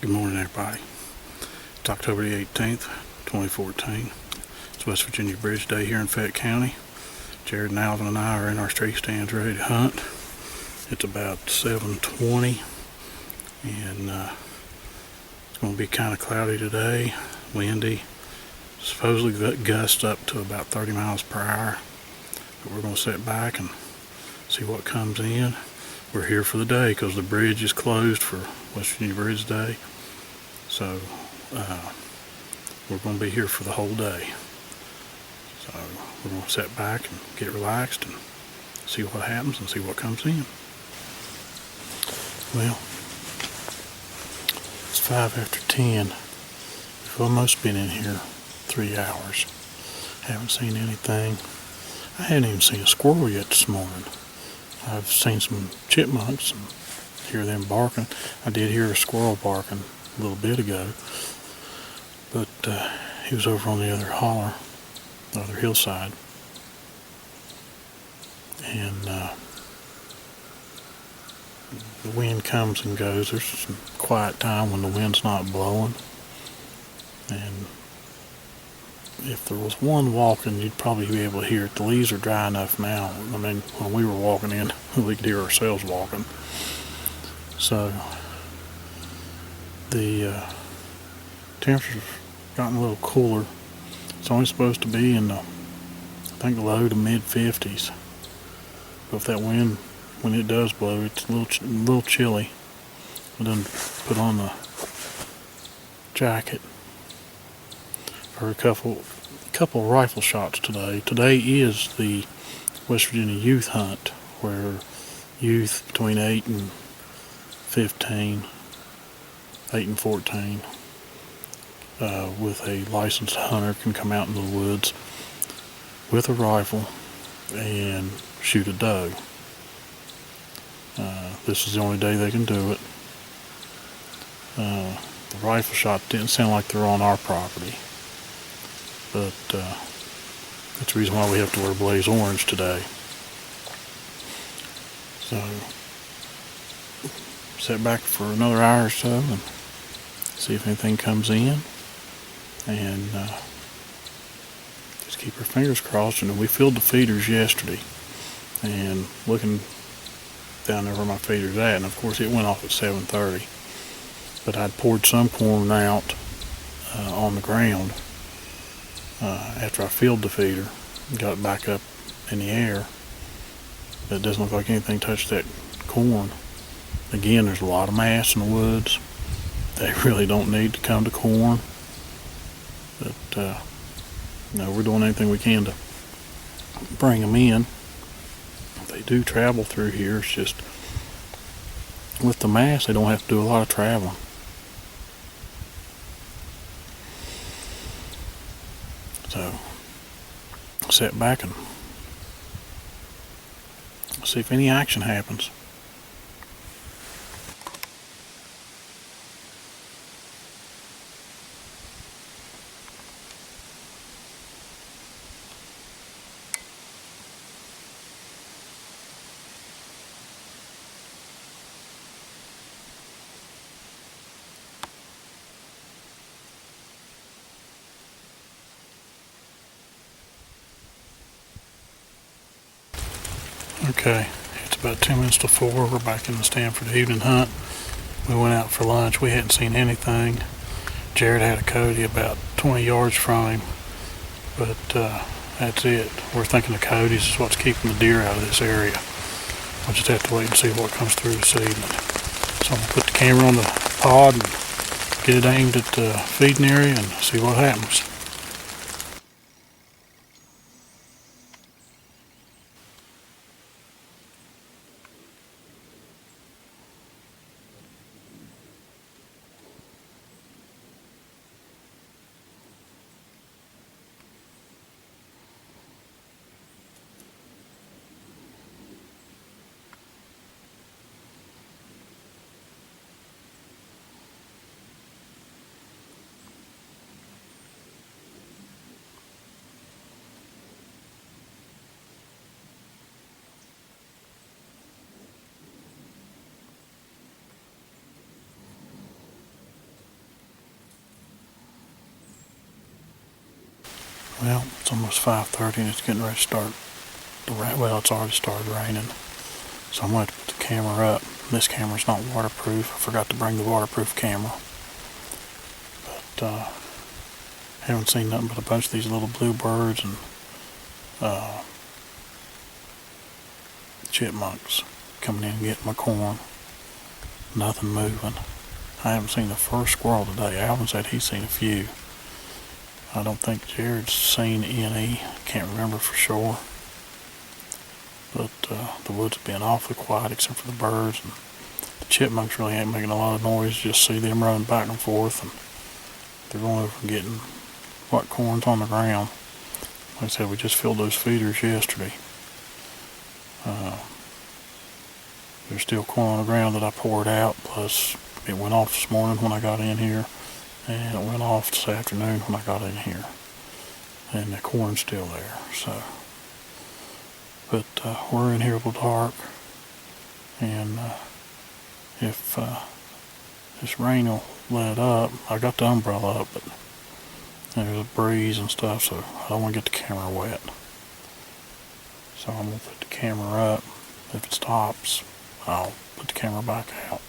Good morning, everybody. It's October the 18th, 2014. It's West Virginia Bridge Day here in Fayette County. Jared and Alvin and I are in our tree stands ready to hunt. It's about 7:20 and it's going to be kind of cloudy today, windy, supposedly gusts up to about 30 miles per hour. But we're going to sit back and see what comes in. We're here for the day because the bridge is closed for West Virginia Bridge Day. So we're going to be here for the whole day. So we're going to sit back and get relaxed and see what happens and see what comes in. Well, it's 5 after 10. We've almost been in here 3 hours. Haven't seen anything. I hadn't even seen a squirrel yet this morning. I've seen some chipmunks and hear them barking. I did hear a squirrel barking a little bit ago, but he was over on the other holler, the other hillside. And the wind comes and goes. There's some quiet time when the wind's not blowing. And if there was one walking, you'd probably be able to hear it. The leaves are dry enough now. I mean, when we were walking in, we could hear ourselves walking. So the temperature's gotten a little cooler. It's only supposed to be in the, I think, low to mid 50s. But if that wind, when it does blow, it's a little chilly. I done put on the jacket. For a couple rifle shots today. Today is the West Virginia youth hunt, where youth between 8 and 15, 8 and 14, with a licensed hunter can come out in the woods with a rifle and shoot a doe. This is the only day they can do it. The rifle shot didn't sound like they're on our property. But that's the reason why we have to wear blaze orange today. So, sit back for another hour or so and see if anything comes in. And just keep our fingers crossed. And we filled the feeders yesterday. And looking down there where my feeder's at, and of course it went off at 7:30. But I'd poured some corn out on the ground. After I filled the feeder and got it back up in the air, but it doesn't look like anything touched that corn. Again, there's a lot of mass in the woods. They really don't need to come to corn, but we're doing anything we can to bring them in. They do travel through here. It's just with the mass, they don't have to do a lot of traveling. So, sit back and see if any action happens. Okay, it's about 10 minutes to 4. We're back in the stand for the evening hunt. We went out for lunch. We hadn't seen anything. Jared had a coyote about 20 yards from him, but that's it. We're thinking the coyotes is what's keeping the deer out of this area. We'll just have to wait and see what comes through this evening. So I'm going to put the camera on the pod and get it aimed at the feeding area and see what happens. Well, it's almost 5:30 and it's getting ready to start well, it's already started raining. So I'm going to put the camera up. This camera's not waterproof. I forgot to bring the waterproof camera. But haven't seen nothing but a bunch of these little bluebirds and chipmunks coming in and getting my corn. Nothing moving. I haven't seen the first squirrel today. Alvin said he's seen a few. I don't think Jared's seen any. Can't remember for sure. But the woods have been awfully quiet except for the birds. And the chipmunks really ain't making a lot of noise. Just see them running back and forth. And they're going over and getting what corn's on the ground. Like I said, we just filled those feeders yesterday. There's still corn on the ground that I poured out. Plus, it went off this morning when I got in here. And it went off this afternoon when I got in here. And the corn's still there. So, but we're in here a little dark. And if this rain will let up, I got the umbrella up, but there's a breeze and stuff, so I don't want to get the camera wet. So I'm going to put the camera up. If it stops, I'll put the camera back out.